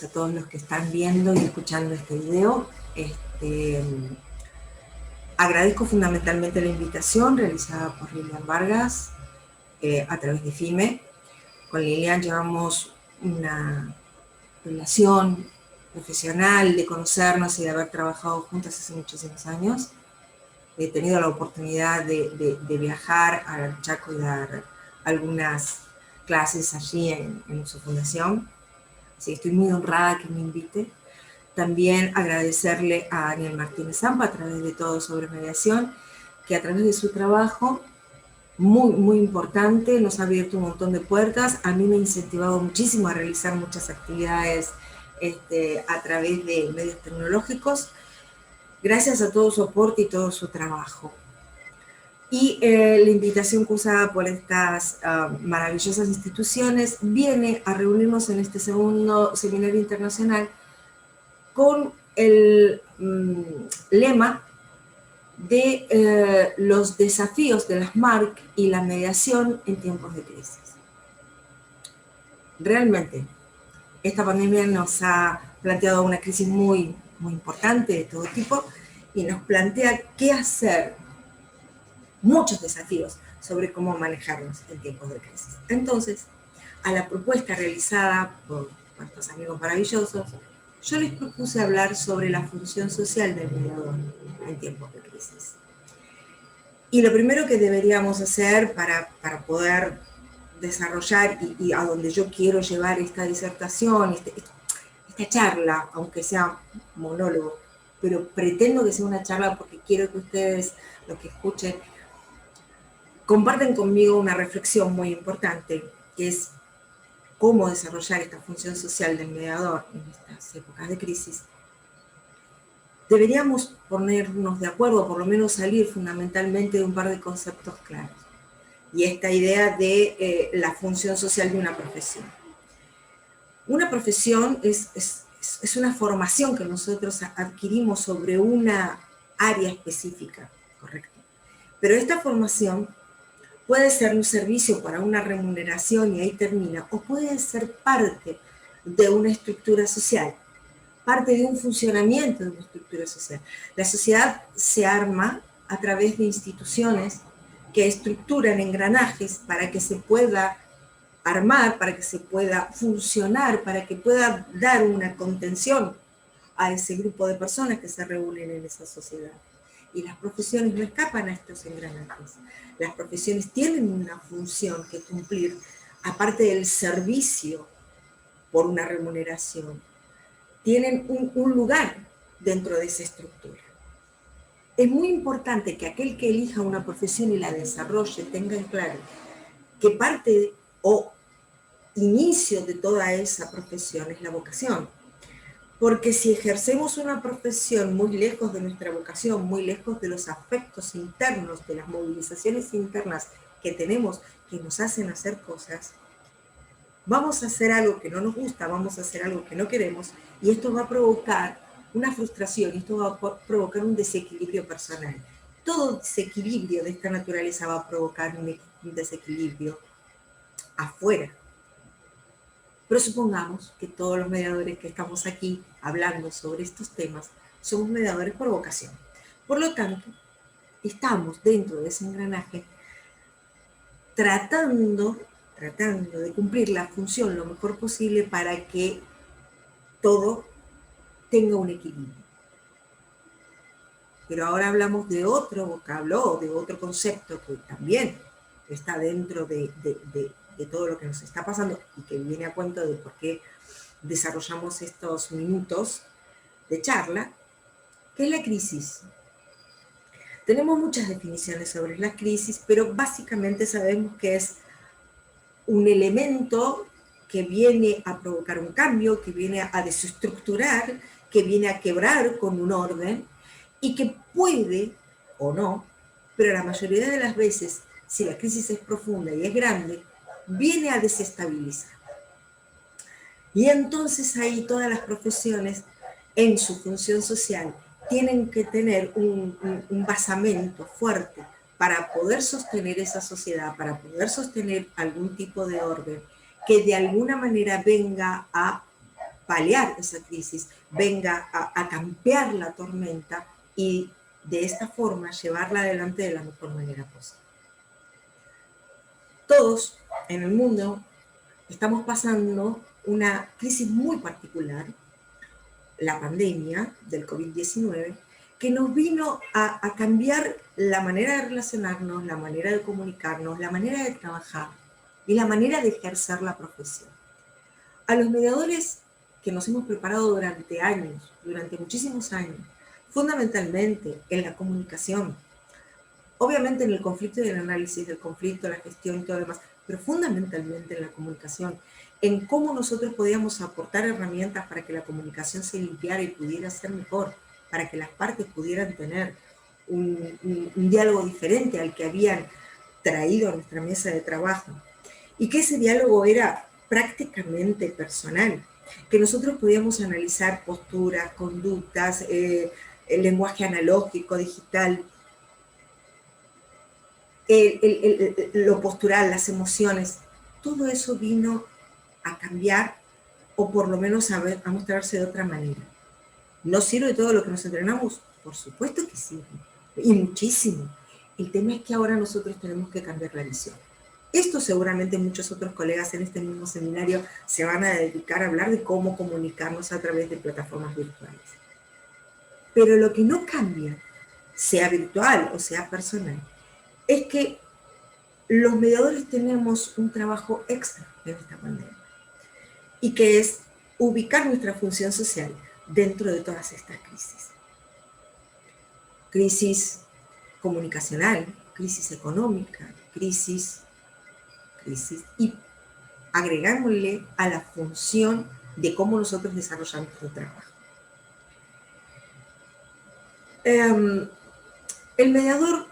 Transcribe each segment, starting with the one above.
a todos los que están viendo y escuchando este video. Agradezco fundamentalmente la invitación realizada por Lilian Vargas a través de FIME. Con Lilian llevamos una relación profesional de conocernos y de haber trabajado juntas hace muchísimos años. He tenido la oportunidad de viajar al Chaco y dar algunas clases allí en su fundación. Así que estoy muy honrada que me invite. También agradecerle a Daniel Martínez Zampa a través de Todo sobre Mediación, que a través de su trabajo muy importante nos ha abierto un montón de puertas. A mí me ha incentivado muchísimo a realizar muchas actividades a través de medios tecnológicos, gracias a todo su aporte y todo su trabajo. Y la invitación cursada por estas maravillosas instituciones viene a reunirnos en este segundo seminario internacional con el lema de los desafíos de las MARC y la mediación en tiempos de crisis. Realmente, esta pandemia nos ha planteado una crisis muy importante de todo tipo y nos plantea qué hacer, muchos desafíos sobre cómo manejarnos en tiempos de crisis. Entonces, a la propuesta realizada por nuestros amigos maravillosos, yo les propuse hablar sobre la función social del mediador en tiempos de crisis. Y lo primero que deberíamos hacer para poder desarrollar y a donde yo quiero llevar esta disertación, esta charla, aunque sea monólogo, pero pretendo que sea una charla porque quiero que ustedes, los que escuchen, comparten conmigo una reflexión muy importante, que es cómo desarrollar esta función social del mediador en estas épocas de crisis. Deberíamos ponernos de acuerdo, por lo menos salir fundamentalmente de un par de conceptos claros. Y esta idea de la función social de una profesión. Una profesión es una formación que nosotros adquirimos sobre una área específica, ¿correcto? Pero esta formación puede ser un servicio para una remuneración y ahí termina, o puede ser parte de una estructura social, parte de un funcionamiento de una estructura social. La sociedad se arma a través de instituciones que estructuran engranajes para que se pueda armar, para que se pueda funcionar, para que pueda dar una contención a ese grupo de personas que se reúnen en esa sociedad. Y las profesiones no escapan a estos engranajes. Las profesiones tienen una función que cumplir, aparte del servicio por una remuneración. Tienen un lugar dentro de esa estructura. Es muy importante que aquel que elija una profesión y la desarrolle tenga en claro que parte o inicio de toda esa profesión es la vocación. Porque si ejercemos una profesión muy lejos de nuestra vocación, muy lejos de los afectos internos, de las movilizaciones internas que tenemos que nos hacen hacer cosas, vamos a hacer algo que no nos gusta, vamos a hacer algo que no queremos, y esto va a provocar una frustración, y esto va a provocar un desequilibrio personal. Todo desequilibrio de esta naturaleza va a provocar un desequilibrio afuera. Pero supongamos que todos los mediadores que estamos aquí hablando sobre estos temas somos mediadores por vocación. Por lo tanto, estamos dentro de ese engranaje tratando de cumplir la función lo mejor posible para que todo tenga un equilibrio. Pero ahora hablamos de otro vocablo o de otro concepto que también está dentro de todo lo que nos está pasando y que viene a cuento de por qué desarrollamos estos minutos de charla, que es la crisis. Tenemos muchas definiciones sobre la crisis, pero básicamente sabemos que es un elemento que viene a provocar un cambio, que viene a desestructurar, que viene a quebrar con un orden y que puede, o no, pero la mayoría de las veces, si la crisis es profunda y es grande, viene a desestabilizar. Y entonces ahí todas las profesiones, en su función social, tienen que tener un basamento fuerte para poder sostener esa sociedad, para poder sostener algún tipo de orden que de alguna manera venga a paliar esa crisis, venga a campear la tormenta y de esta forma llevarla adelante de la mejor manera posible. Todos en el mundo estamos pasando una crisis muy particular, la pandemia del COVID-19, que nos vino a cambiar la manera de relacionarnos, la manera de comunicarnos, la manera de trabajar y la manera de ejercer la profesión. A los mediadores que nos hemos preparado durante años, durante muchísimos años, fundamentalmente en la comunicación, obviamente en el conflicto y el análisis del conflicto, la gestión y todo lo demás, pero fundamentalmente en la comunicación, en cómo nosotros podíamos aportar herramientas para que la comunicación se limpiara y pudiera ser mejor, para que las partes pudieran tener un diálogo diferente al que habían traído a nuestra mesa de trabajo, y que ese diálogo era prácticamente personal, que nosotros podíamos analizar posturas, conductas, el lenguaje analógico, digital, lo postural, las emociones, todo eso vino a cambiar o por lo menos a mostrarse de otra manera. ¿No sirve todo lo que nos entrenamos? Por supuesto que sirve, y muchísimo. El tema es que ahora nosotros tenemos que cambiar la visión. Esto seguramente muchos otros colegas en este mismo seminario se van a dedicar a hablar de cómo comunicarnos a través de plataformas virtuales. Pero lo que no cambia, sea virtual o sea personal, es que los mediadores tenemos un trabajo extra en esta pandemia, y que es ubicar nuestra función social dentro de todas estas crisis. Crisis comunicacional, crisis económica, crisis, y agregámosle a la función de cómo nosotros desarrollamos nuestro trabajo. El mediador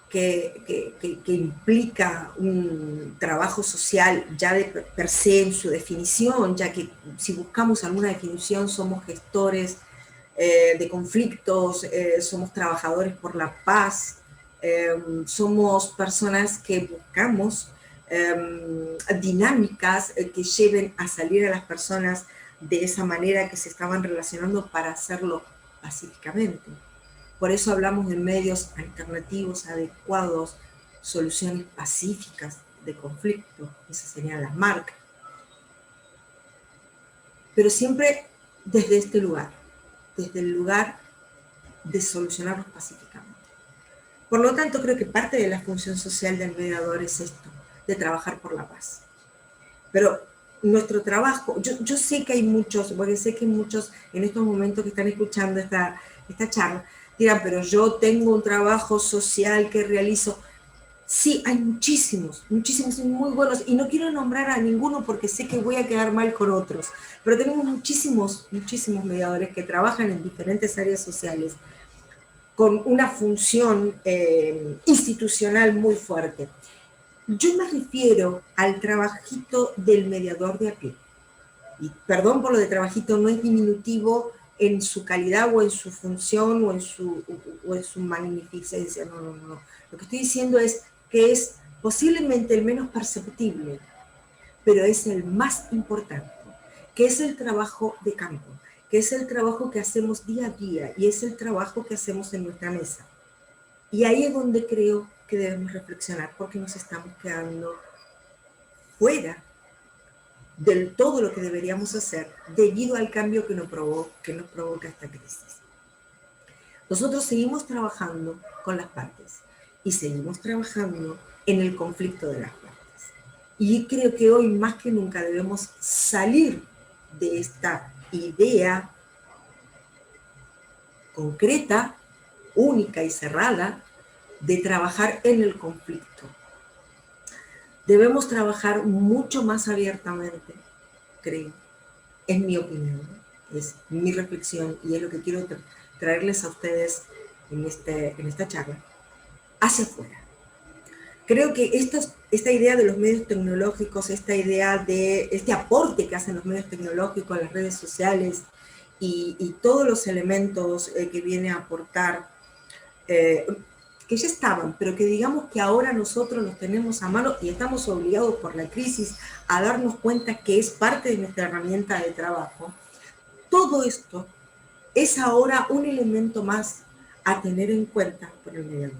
que implica un trabajo social ya de per se en su definición, ya que si buscamos alguna definición somos gestores de conflictos, somos trabajadores por la paz, somos personas que buscamos dinámicas que lleven a salir a las personas de esa manera que se estaban relacionando para hacerlo pacíficamente. Por eso hablamos de medios alternativos, adecuados, soluciones pacíficas de conflicto, esas serían las marcas. Pero siempre desde este lugar, desde el lugar de solucionarlos pacíficamente. Por lo tanto, creo que parte de la función social del mediador es esto, de trabajar por la paz. Pero nuestro trabajo, yo sé que hay muchos, porque sé que muchos en estos momentos que están escuchando esta charla, dirán, pero yo tengo un trabajo social que realizo. Sí, hay muchísimos muy buenos, y no quiero nombrar a ninguno porque sé que voy a quedar mal con otros, pero tenemos muchísimos mediadores que trabajan en diferentes áreas sociales con una función institucional muy fuerte. Yo me refiero al trabajito del mediador de a pie. Y perdón por lo de trabajito, no es diminutivo en su calidad o en su función o en su magnificencia, no. Lo que estoy diciendo es que es posiblemente el menos perceptible, pero es el más importante, que es el trabajo de campo, que es el trabajo que hacemos día a día y es el trabajo que hacemos en nuestra mesa. Y ahí es donde creo que debemos reflexionar, porque nos estamos quedando fuera del todo lo que deberíamos hacer debido al cambio que nos provoca esta crisis. Nosotros seguimos trabajando con las partes y seguimos trabajando en el conflicto de las partes. Y creo que hoy más que nunca debemos salir de esta idea concreta, única y cerrada de trabajar en el conflicto. Debemos trabajar mucho más abiertamente, creo. Es mi opinión, es mi reflexión y es lo que quiero traerles a ustedes en esta charla, hacia afuera. Creo que esta idea de los medios tecnológicos, esta idea de este aporte que hacen los medios tecnológicos a las redes sociales y todos los elementos que viene a aportar, que que ya estaban, pero que digamos que ahora nosotros los tenemos a mano y estamos obligados por la crisis a darnos cuenta que es parte de nuestra herramienta de trabajo. Todo esto es ahora un elemento más a tener en cuenta por el mediador.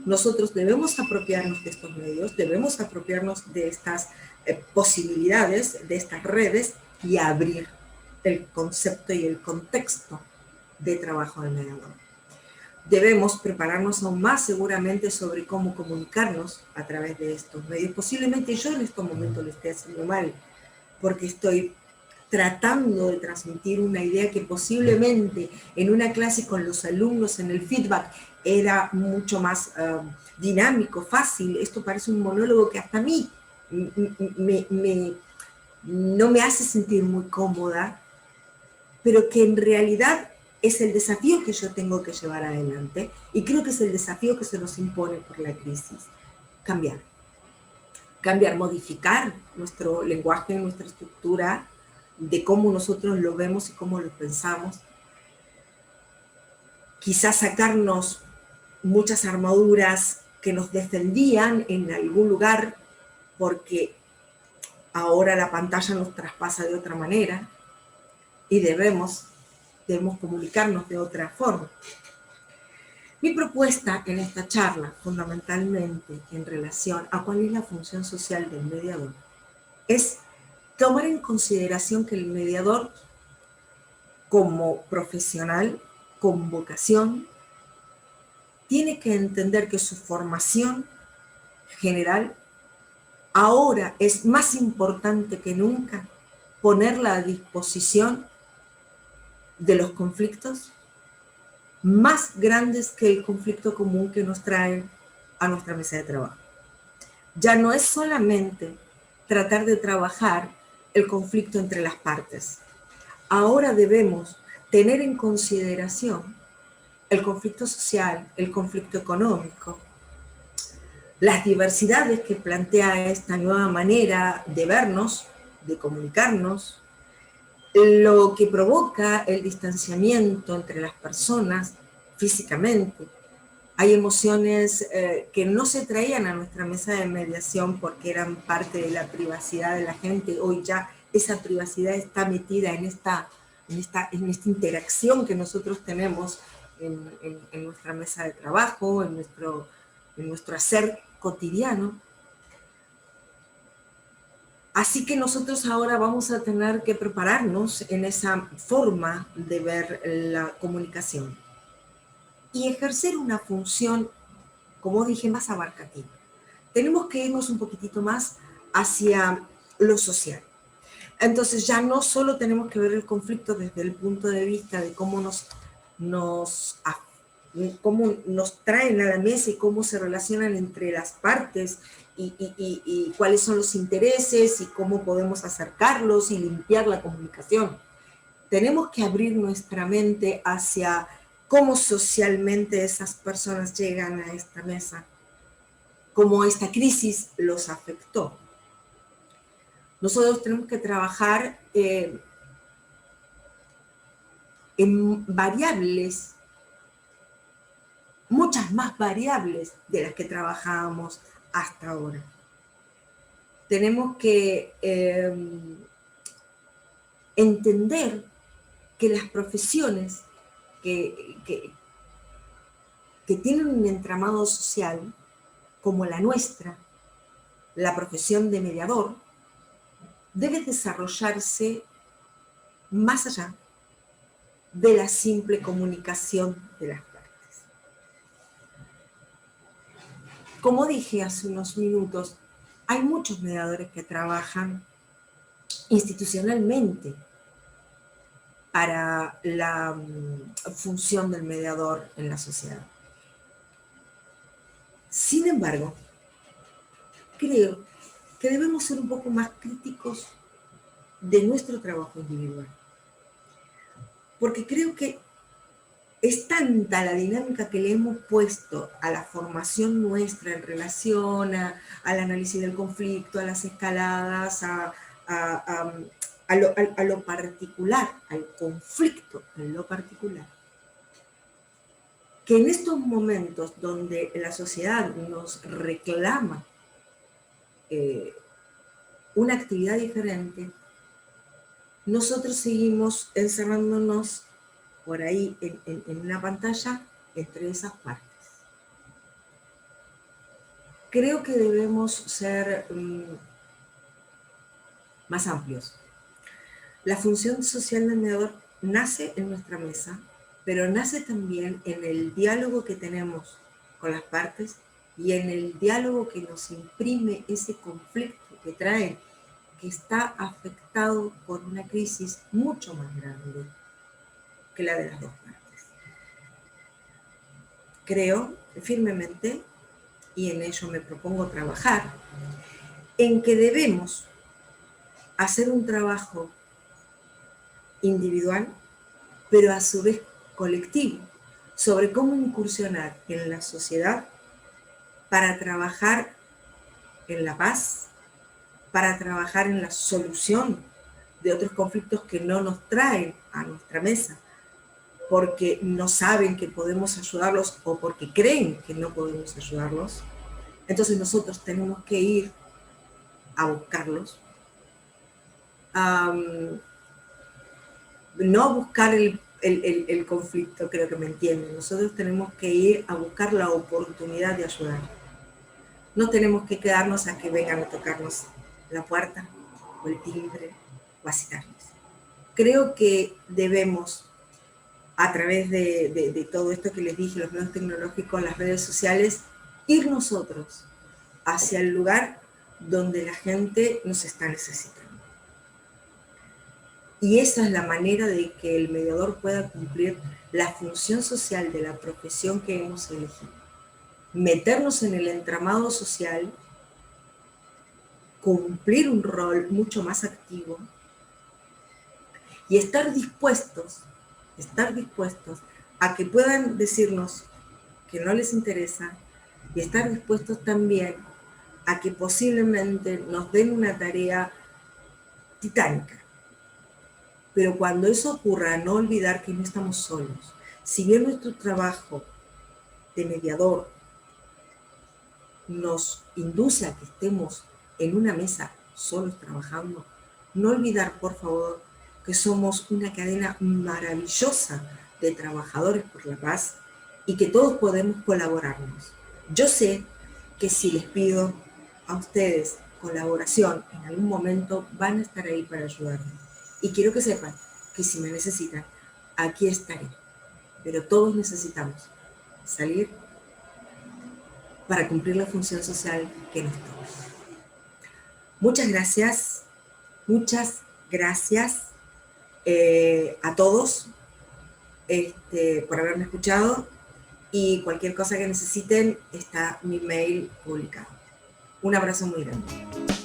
Nosotros debemos apropiarnos de estos medios, debemos apropiarnos de estas posibilidades, de estas redes y abrir el concepto y el contexto de trabajo del mediador. Debemos prepararnos aún más seguramente sobre cómo comunicarnos a través de estos medios. Posiblemente yo en estos momentos lo esté haciendo mal, porque estoy tratando de transmitir una idea que posiblemente en una clase con los alumnos en el feedback era mucho más dinámico, fácil. Esto parece un monólogo que hasta a mí no me hace sentir muy cómoda, pero que en realidad es el desafío que yo tengo que llevar adelante y creo que es el desafío que se nos impone por la crisis. Cambiar, modificar nuestro lenguaje, nuestra estructura, de cómo nosotros lo vemos y cómo lo pensamos. Quizás sacarnos muchas armaduras que nos defendían en algún lugar porque ahora la pantalla nos traspasa de otra manera y debemos comunicarnos de otra forma. Mi propuesta en esta charla, fundamentalmente en relación a cuál es la función social del mediador, es tomar en consideración que el mediador, como profesional, con vocación, tiene que entender que su formación general ahora es más importante que nunca ponerla a disposición de los conflictos más grandes que el conflicto común que nos traen a nuestra mesa de trabajo. Ya no es solamente tratar de trabajar el conflicto entre las partes. Ahora debemos tener en consideración el conflicto social, el conflicto económico, las diversidades que plantea esta nueva manera de vernos, de comunicarnos, lo que provoca el distanciamiento entre las personas físicamente. Hay emociones que no se traían a nuestra mesa de mediación porque eran parte de la privacidad de la gente. Hoy ya esa privacidad está metida en esta interacción que nosotros tenemos en nuestra mesa de trabajo, en nuestro hacer cotidiano. Así que nosotros ahora vamos a tener que prepararnos en esa forma de ver la comunicación y ejercer una función, como dije, más abarcativa. Tenemos que irnos un poquitito más hacia lo social. Entonces ya no solo tenemos que ver el conflicto desde el punto de vista de cómo nos traen a la mesa y cómo se relacionan entre las partes y cuáles son los intereses y cómo podemos acercarlos y limpiar la comunicación. Tenemos que abrir nuestra mente hacia cómo socialmente esas personas llegan a esta mesa, cómo esta crisis los afectó. Nosotros tenemos que trabajar en variables, muchas más variables de las que trabajábamos hasta ahora. Tenemos que entender que las profesiones que tienen un entramado social, como la nuestra, la profesión de mediador, debe desarrollarse más allá de la simple comunicación de las partes. Como dije hace unos minutos, hay muchos mediadores que trabajan institucionalmente para la función del mediador en la sociedad. Sin embargo, creo que debemos ser un poco más críticos de nuestro trabajo individual. Porque creo que es tanta la dinámica que le hemos puesto a la formación nuestra en relación al análisis del conflicto, a las escaladas, a lo particular, al conflicto en lo particular, que en estos momentos donde la sociedad nos reclama una actividad diferente, nosotros seguimos encerrándonos por ahí en una pantalla entre esas partes. Creo que debemos ser más amplios. La función social del mediador nace en nuestra mesa, pero nace también en el diálogo que tenemos con las partes y en el diálogo que nos imprime ese conflicto que trae, que está afectado por una crisis mucho más grande que la de las dos partes. Creo firmemente, y en ello me propongo trabajar, en que debemos hacer un trabajo individual, pero a su vez colectivo, sobre cómo incursionar en la sociedad para trabajar en la paz, para trabajar en la solución de otros conflictos que no nos traen a nuestra mesa, porque no saben que podemos ayudarlos o porque creen que no podemos ayudarlos. Entonces nosotros tenemos que ir a buscarlos, no buscar el conflicto, creo que me entienden. Nosotros tenemos que ir a buscar la oportunidad de ayudar. No tenemos que quedarnos a que vengan a tocarnos la puerta o el timbre o a citarnos. Creo que debemos, a través de todo esto que les dije, los medios tecnológicos, las redes sociales, ir nosotros hacia el lugar donde la gente nos está necesitando. Y esa es la manera de que el mediador pueda cumplir la función social de la profesión que hemos elegido. Meternos en el entramado social, cumplir un rol mucho más activo y estar dispuestos a que puedan decirnos que no les interesa y estar dispuestos también a que posiblemente nos den una tarea titánica. Pero cuando eso ocurra, no olvidar que no estamos solos. Si bien nuestro trabajo de mediador nos induce a que estemos en una mesa solos trabajando, no olvidar, por favor, que somos una cadena maravillosa de trabajadores por la paz y que todos podemos colaborarnos. Yo sé que si les pido a ustedes colaboración, en algún momento van a estar ahí para ayudarme. Y quiero que sepan que si me necesitan, aquí estaré. Pero todos necesitamos salir para cumplir la función social que nos toca. Muchas gracias a todos por haberme escuchado y cualquier cosa que necesiten está mi mail publicado. Un abrazo muy grande.